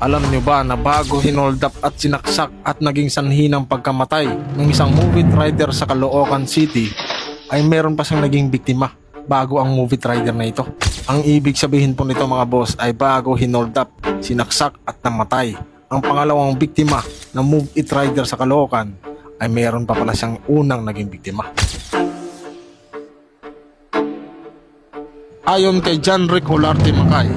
Alam nyo ba na bago hinold up at sinaksak at naging sanhi ng pagkamatay ng isang movie rider sa Caloocan City ay meron pa siyang naging biktima bago ang movie rider na ito. Ang ibig sabihin po nito mga boss ay bago hinold up, sinaksak at namatay ang pangalawang biktima ng movie rider sa Caloocan ay meron pa pala siyang unang naging biktima. Ayon kay John Rick Olarte Macay,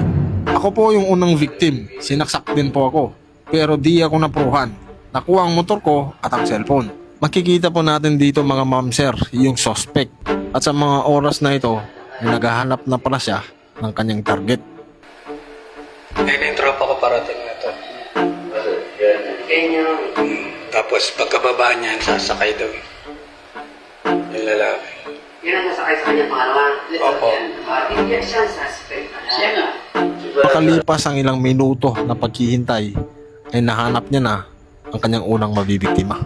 ako po yung unang victim, sinaksak din po ako, pero di ako napuruhan. Nakuha ang motor ko at ang cellphone. Makikita po natin dito mga ma'am sir, yung suspect. At sa mga oras na ito, ay naghahanap na pala siya ng kanyang target. Ayun yung tropa ko parating na to. Tapos pagkababa niyan, sasakay daw yung lalaki. Yan ang nasakay sa kanya pangalawa. Opo. Hindi siya suspect. Siya nga. Makalipas ang ilang minuto na paghihintay, ay nahanap niya na ang kanyang unang mabibiktima.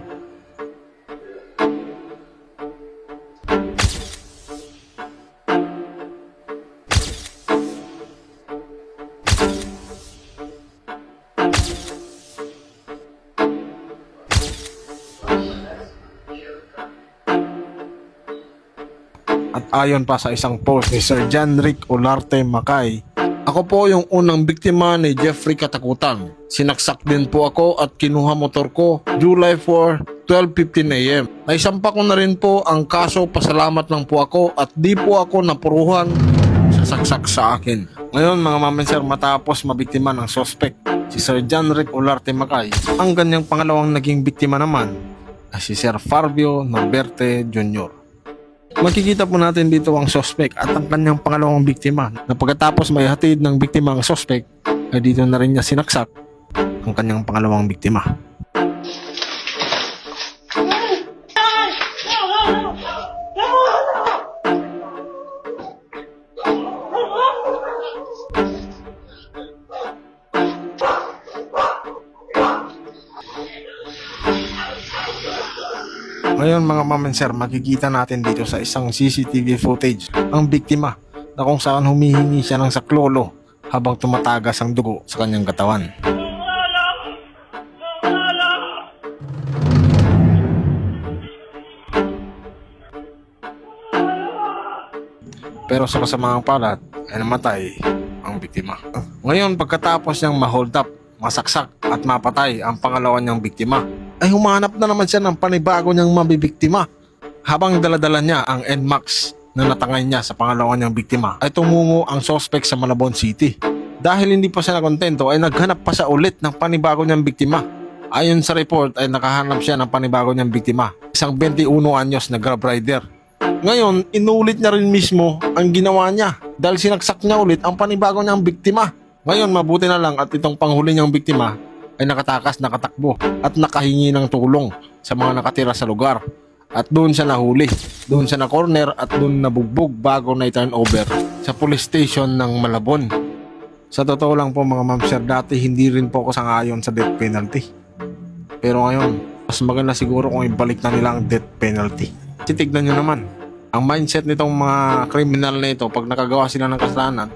At ayon pa sa isang post ni Sir John Rick Olarte Macay, ako po yung unang biktima ni Jeffrey Katakutan. Sinaksak din po ako at kinuha motor ko July 4, 12:15 AM. Naisampa ko na rin po ang kaso, pasalamat lang po ako at di po ako napuruhan sa saksak sa akin. Ngayon mga mamen sir, matapos mabiktima ng suspect si Sir John Rick Olarte Macay, ang ganyang pangalawang naging biktima naman ay si Sir Farbio Norberte Jr. Makikita po natin dito ang suspect at ang kanyang pangalawang biktima na pagkatapos may hatid ng biktima ang suspect ay dito na rin niya sinaksak ang kanyang pangalawang biktima. Ngayon mga ma'am and sir, makikita natin dito sa isang CCTV footage ang biktima na kung saan humihingi siya ng saklolo habang tumatagas ang dugo sa kanyang katawan. Pero sa kasamaang palad ay namatay ang biktima. Ngayon pagkatapos niyang ma-hold up, masaksak at mapatay ang pangalawa niyang biktima, ay humanap na naman siya ng panibago niyang mabibiktima. Habang daladala niya ang NMAX na natangay niya sa pangalawa niyang biktima, ay tumungo ang suspect sa Malabon City. Dahil hindi pa siya nakontento ay naghanap pa siya ulit ng panibago niyang biktima. Ayon sa report ay nakahanap siya ng panibago niyang biktima, isang 21 anyos na Grab rider. Ngayon, inulit niya rin mismo ang ginawa niya dahil sinaksak niya ulit ang panibago niyang biktima. Ngayon, mabuti na lang at itong panghuli niyang biktima ay nakatakas, nakatakbo at nakahingi ng tulong sa mga nakatira sa lugar. At doon siya nahuli, doon siya na corner at doon nabugbog bago na i-turn over sa police station ng Malabon. Sa totoo lang po mga ma'am sir, dati hindi rin po ako sangayon sa death penalty. Pero ngayon, mas maganda siguro kung ibalik na nila ang death penalty. Kasi tignan nyo naman, ang mindset nitong mga kriminal na ito, pag nakagawa sila ng kasalanan,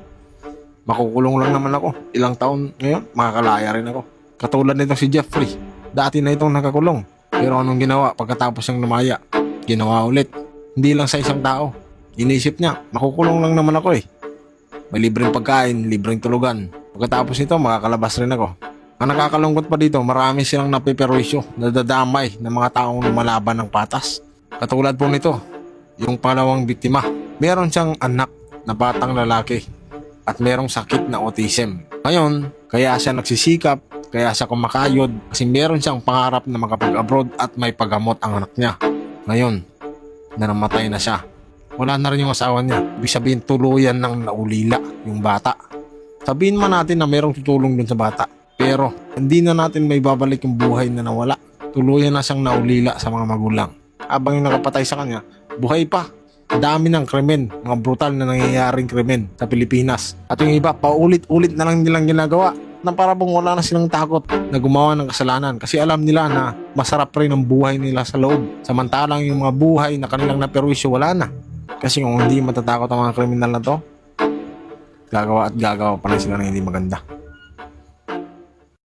makukulong lang naman ako. Ilang taon ngayon, makakalaya rin ako. Katulad nito si Jeffrey, dati na itong nakakulong. Pero anong ginawa pagkatapos niyang lumaya? Ginawa ulit. Hindi lang sa isang tao. Inisip niya, makukulong lang naman ako eh. May libreng pagkain, libreng tulugan. Pagkatapos nito, makakalabas rin ako. Ang nakakalungkot pa dito, marami silang napiperwisyo, nadadamay ng mga taong lumalaban ng patas. Katulad po nito, yung pangalawang biktima. Meron siyang anak na batang lalaki at merong sakit na autism. Ngayon, kaya siya nagsisikap, kaya siya kumakayod kasi meron siyang pangarap na makapag-abroad at may paggamot ang anak niya. Ngayon, namatay na siya. Wala na rin yung asawa niya. Ibig sabihin, tuluyan ng naulila yung bata. Sabihin man natin na merong tutulong dun sa bata. Pero, hindi na natin may babalik yung buhay na nawala. Tuluyan na siyang naulila sa mga magulang. Habang yung nakapatay sa kanya, buhay pa. Dami ng krimen, mga brutal na nangyayaring krimen sa Pilipinas. At yung iba, paulit-ulit na lang nilang ginagawa na para bang wala na silang takot na gumawa ng kasalanan kasi alam nila na masarap rin ang buhay nila sa loob. Samantalang yung mga buhay na kanilang naperwisyo, wala na. Kasi kung hindi matatakot ang mga kriminal na to, gagawa at gagawa pa rin sila ng hindi maganda.